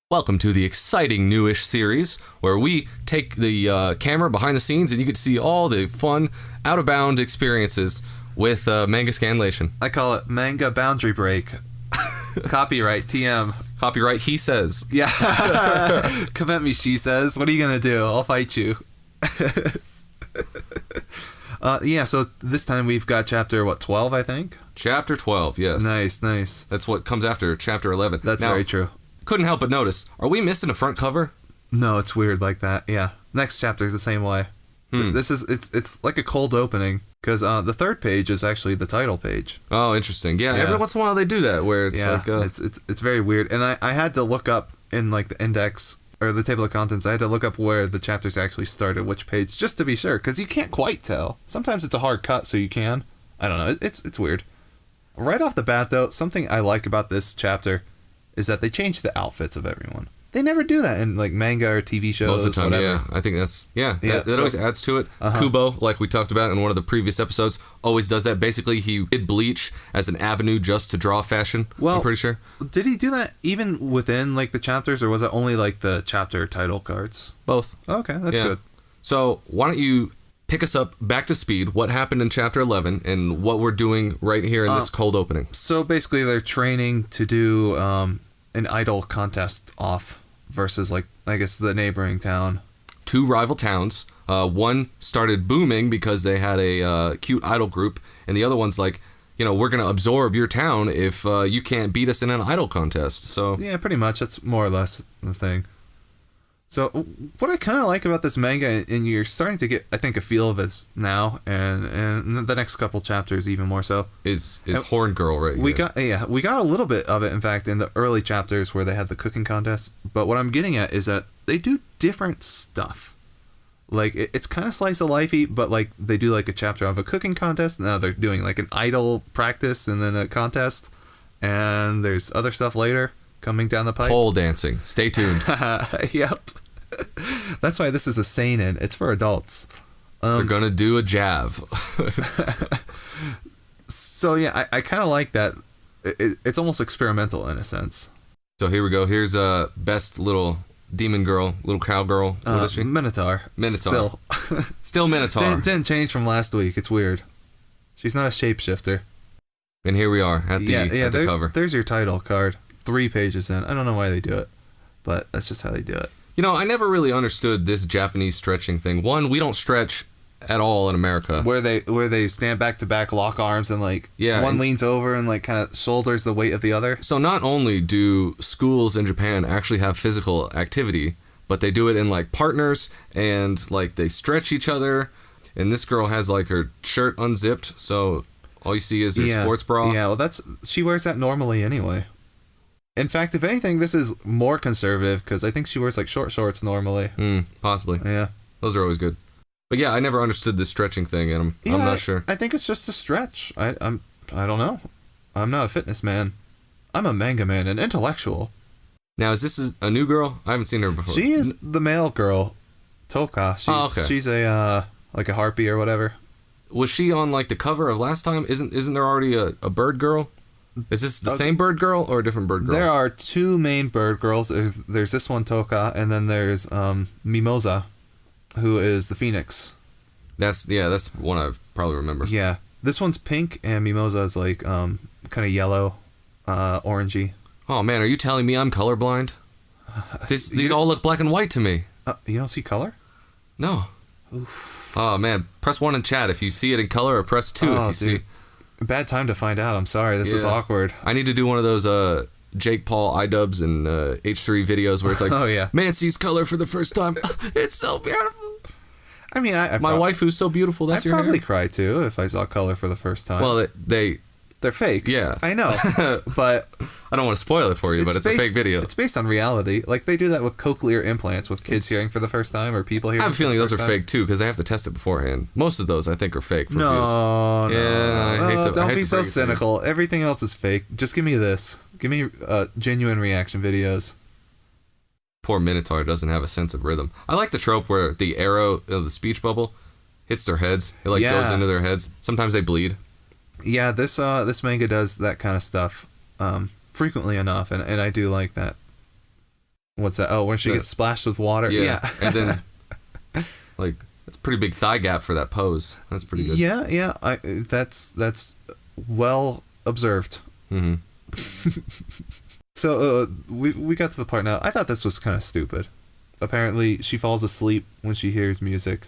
Welcome to the exciting newish series where we take the camera behind the scenes and you get to see all the fun, out-of-bound experiences with manga Scanlation. I call it manga boundary break. Copyright TM. Copyright he says. Yeah. Come at me, she says. What are you going to do? I'll fight you. Yeah, so this time we've got chapter, 12, I think? Chapter 12, yes. Nice. That's what comes after chapter 11. That's now, very true. Couldn't help but notice, are we missing a front cover? No, it's weird like that. Yeah. Next chapter is the same way. It's like a cold opening because the third page is actually the title page. Oh, interesting. Yeah, every once in a while they do that where it's like it's very weird. And I had to look up in like the index or the table of contents. I had to look up where the chapters actually started, which page, just to be sure, because you can't quite tell. Sometimes it's a hard cut, so you can. I don't know. It's weird. Right off the bat, though, something I like about this chapter is that they change the outfits of everyone. They never do that in like manga or TV shows. Most of the time, whatever. yeah. I think that's, that always adds to it. Uh-huh. Kubo, like we talked about in one of the previous episodes, always does that. Basically, he did Bleach as an avenue just to draw fashion, I'm pretty sure. Did he do that even within like the chapters, or was it only like the chapter title cards? Both. Okay, that's good. So why don't you pick us up back to speed, what happened in chapter 11 and what we're doing right here in this cold opening. So basically they're training to do an idol contest off versus like, I guess, the neighboring town. Two rival towns. One started booming because they had a cute idol group, and the other one's like, we're going to absorb your town if you can't beat us in an idol contest. So yeah, pretty much. That's more or less the thing. So what I kind of like about this manga, and you're starting to get, I think, a feel of it now, and the next couple chapters even more so, is Horn Girl right here. We got a little bit of it, in fact, in the early chapters where they had the cooking contest. But what I'm getting at is that they do different stuff. Like, it's kind of slice of lifey, but like they do like a chapter of a cooking contest. Now they're doing like an idol practice and then a contest, and there's other stuff later coming down the pipe. Pole dancing. Stay tuned. Yep. That's why this is a seinen. It's for adults. They're gonna do a jav. So yeah, I kind of like that. It's almost experimental in a sense. So here we go. Here's best little demon girl, little cowgirl. What is she? Minotaur. Still Minotaur. Didn't change from last week. It's weird. She's not a shapeshifter. And here we are at the cover. There's your title card. 3 pages in. I don't know why they do it, but that's just how they do it. I never really understood this Japanese stretching thing. One, we don't stretch at all in America. Where they stand back to back, lock arms, and like one leans over and like kind of shoulders the weight of the other. So not only do schools in Japan actually have physical activity, but they do it in like partners, and like they stretch each other. And this girl has like her shirt unzipped, so all you see is her sports bra. Yeah, well she wears that normally anyway. In fact, if anything, this is more conservative because I think she wears like short shorts normally. Possibly. Yeah. Those are always good. But yeah, I never understood the stretching thing, and I'm not sure. I think it's just a stretch. I don't know. I'm not a fitness man. I'm a manga man, an intellectual. Now, is this a new girl? I haven't seen her before. She is the male girl, Toka. She's a like a harpy or whatever. Was she on like the cover of last time? Isn't there already a bird girl? Is this the same bird girl or a different bird girl? There are 2 main bird girls. There's this one, Toka, and then there's Mimosa, who is the phoenix. That's one I probably remember. Yeah. This one's pink, and Mimosa is like kind of yellow, orangey. Oh man, are you telling me I'm colorblind? These all look black and white to me. You don't see color? No. Oof. Oh man, press 1 in chat if you see it in color, or press 2 if you see. Bad time to find out. I'm sorry. This is awkward. I need to do one of those Jake Paul iDubbbz and H3 videos where it's like, oh yeah, man sees color for the first time. It's so beautiful. I mean, my wife who's so beautiful. That's your hair. I'd probably cry too if I saw color for the first time. Well, they're fake. Yeah, I know, but I don't want to spoil it for you. But it's a fake video. It's based on reality. Like they do that with cochlear implants with kids hearing for the first time or people hearing. I have a feeling those are fake too because they have to test it beforehand. Most of those I think are fake. For no, views. No, don't be so cynical. Everything else is fake. Just give me this. Give me genuine reaction videos. Poor Minotaur doesn't have a sense of rhythm. I like the trope where the arrow, the speech bubble, hits their heads. It goes into their heads. Sometimes they bleed. Yeah, this manga does that kind of stuff frequently enough, and I do like that. What's that? Oh, when she gets splashed with water. Yeah. And then, like, that's a pretty big thigh gap for that pose. That's pretty good. Yeah. That's well observed. Mm-hmm. So we got to the part now. I thought this was kind of stupid. Apparently, she falls asleep when she hears music,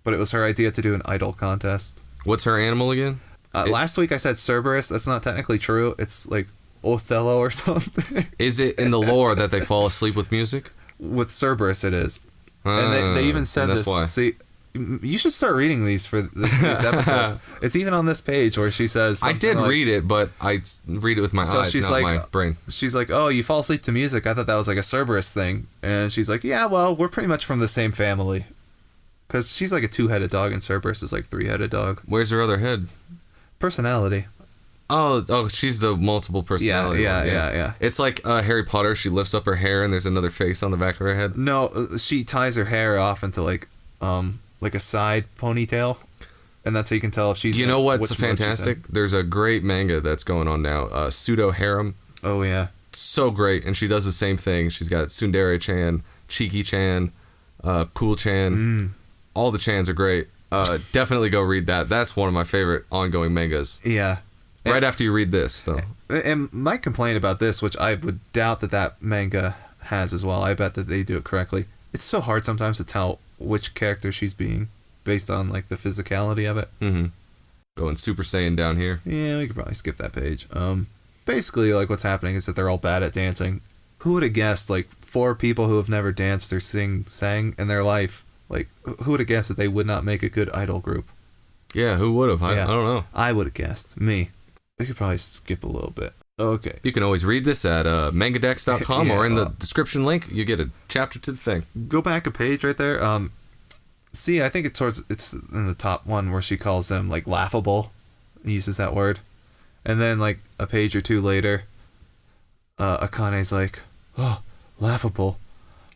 but it was her idea to do an idol contest. What's her animal again? Last week I said Cerberus. That's not technically true. It's like Othello or something. Is it in the lore that they fall asleep with music? With Cerberus, it is. And they even said this. Why. See, you should start reading these for these episodes. It's even on this page where she says. I did read it, but I read it with my eyes, she's not like, my brain. She's like, "Oh, you fall asleep to music. I thought that was like a Cerberus thing." And she's like, "Yeah, well, we're pretty much from the same family." Because she's like a 2-headed dog, and Cerberus is like 3-headed dog. Where's her other head? Personality. Oh, she's the multiple personality. Yeah. It's like Harry Potter. She lifts up her hair, and there's another face on the back of her head. No, she ties her hair off into like a side ponytail, and that's how you can tell if she's. You know what's fantastic? There's a great manga that's going on now. Pseudo Harem. Oh yeah. So great, and she does the same thing. She's got Tsundere-chan, Chiki-chan, Cool-chan. All the chans are great. Definitely go read that. That's one of my favorite ongoing mangas. Yeah. Right after you read this, though. And my complaint about this, which I would doubt that manga has as well, I bet that they do it correctly. It's so hard sometimes to tell which character she's being based on like the physicality of it. Mm-hmm. Going Super Saiyan down here. Yeah, we could probably skip that page. Basically, like what's happening is that they're all bad at dancing. Who would have guessed? Like 4 people who have never danced or sang in their life. Like who would have guessed that they would not make a good idol group? Yeah, who would have? I don't know. I would have guessed. Me. We could probably skip a little bit. Okay. You can always read this at mangadex.com or in the description link. You get a chapter to the thing. Go back a page right there. See, I think it's in the top one where she calls them like laughable. He uses that word. And then like a page or 2 later, Akane's like, "Oh, laughable.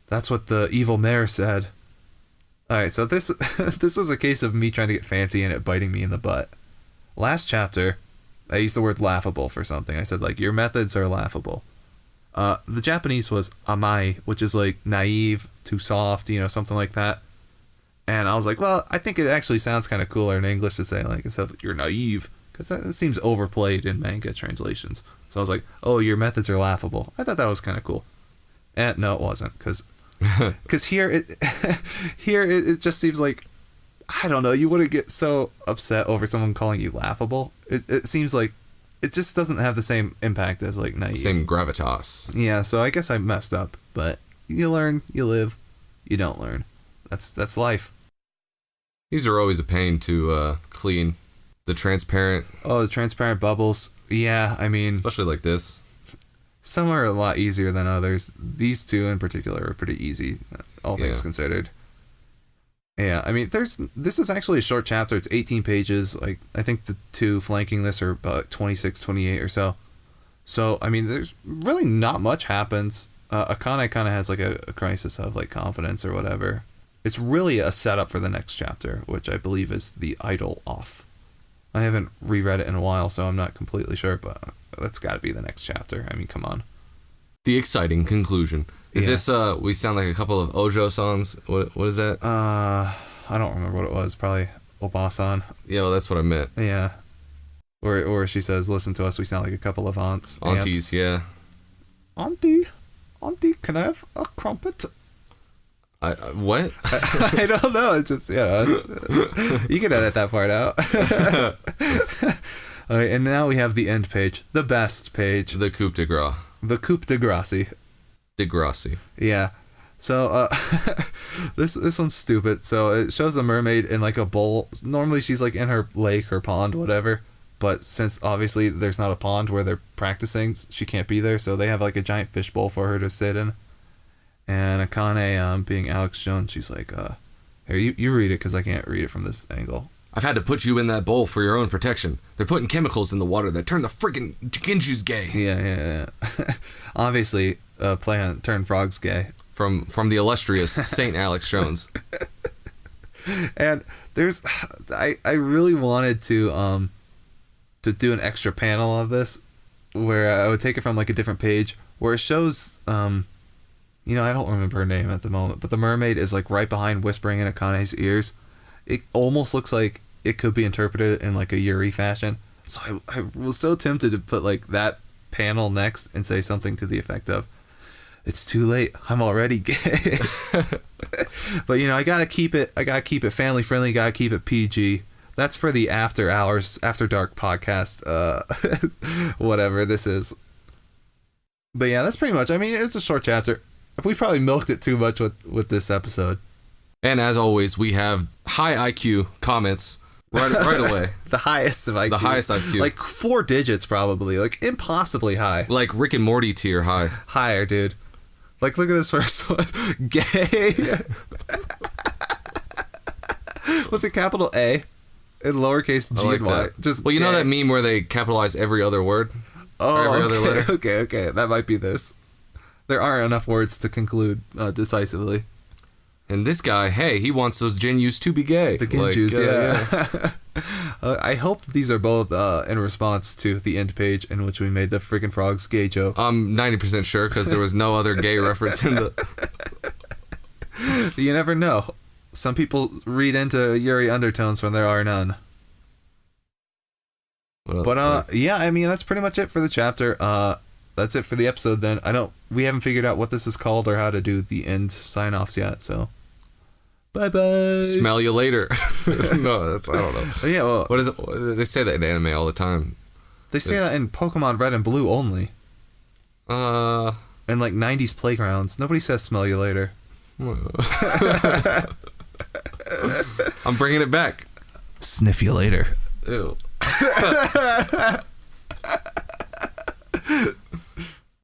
That's what the evil mayor said." Alright, so this was a case of me trying to get fancy and it biting me in the butt. Last chapter, I used the word laughable for something. I said, like, your methods are laughable. The Japanese was amai, which is like naive, too soft, something like that. And I was like, well, I think it actually sounds kind of cooler in English to say, like, instead of you're naive, because that seems overplayed in manga translations. So I was like, oh, your methods are laughable. I thought that was kind of cool. And no, it wasn't, because here it just seems like, I don't know, you wouldn't get so upset over someone calling you laughable. It seems like it just doesn't have the same impact as like naive. Same gravitas. Yeah, so I guess I messed up, but you learn, you live, you don't learn. That's life. These are always a pain to clean. The transparent. Oh, the transparent bubbles. Yeah, I mean, especially like this. Some are a lot easier than others. These 2 in particular are pretty easy, all things considered. Yeah, I mean, this is actually a short chapter. It's 18 pages. Like, I think the 2 flanking this are about 26, 28 or so. So, I mean, there's really not much happens. Akane kind of has like a crisis of like confidence or whatever. It's really a setup for the next chapter, which I believe is the idol off. I haven't reread it in a while, so I'm not completely sure, but that's got to be the next chapter. I mean, come on. The exciting conclusion. Is this, we sound like a couple of Ojo songs. What is that? I don't remember what it was. Probably Obasan. Yeah, well, that's what I meant. Yeah. Or she says, listen to us, we sound like a couple of aunties. Aunties, yeah. Auntie, can I have a crumpet? What? I don't know. It's just, you can edit that part out. All right, and now we have the end page. The best page. The coup de grace. The coup de grace. De grace. Yeah. So, this one's stupid. So, it shows the mermaid in, like, a bowl. Normally, she's, like, in her lake or pond, whatever. But since, obviously, there's not a pond where they're practicing, she can't be there. So, they have, like, a giant fishbowl for her to sit in. And Akane, being Alex Jones, she's like, here, you read it, because I can't read it from this angle. I've had to put you in that bowl for your own protection. They're putting chemicals in the water that turn the freaking Ginju's gay. Yeah. Obviously, play on turn frogs gay. From the illustrious Saint Alex Jones. And there's, I really wanted to do an extra panel of this, where I would take it from like a different page, where it shows, You know, I don't remember her name at the moment, but the mermaid is like right behind whispering in Akane's ears. It almost looks like it could be interpreted in like a Yuri fashion. So I was so tempted to put like that panel next and say something to the effect of, "It's too late. I'm already gay." But you know, I gotta keep it family friendly. Gotta keep it PG. That's for the after hours, after dark podcast. Whatever this is. But yeah, that's pretty much. I mean, it's a short chapter. We probably milked it too much with this episode. And as always, we have high IQ comments right away. The highest of IQ. The highest IQ. Like 4 digits probably. Like impossibly high. Like Rick and Morty tier high. Higher, dude. Like look at this first one. Gay. With a capital A and lowercase g like and y. that. Just well, you know gay. that meme where they capitalize every other word? Oh, every other letter? Okay. That might be this. There aren't enough words to conclude decisively. And this guy, hey, he wants those Genyus to be gay. The Genjus, yeah. I hope these are both in response to the end page in which we made the freaking frogs gay joke. I'm 90% sure because there was no other gay reference in the... You never know. Some people read into Yuri undertones when there are none. But yeah, I mean that's pretty much it for the chapter. That's it for the episode then. We haven't figured out what this is called or how to do the end sign-offs yet, so bye-bye. Smell you later. No, I don't know. Yeah, well, What is it? They say that in anime all the time. they say that in Pokemon Red and Blue only. Uh... And like 90s playgrounds. Nobody says smell you later. I'm bringing it back. Sniff you later. Ew.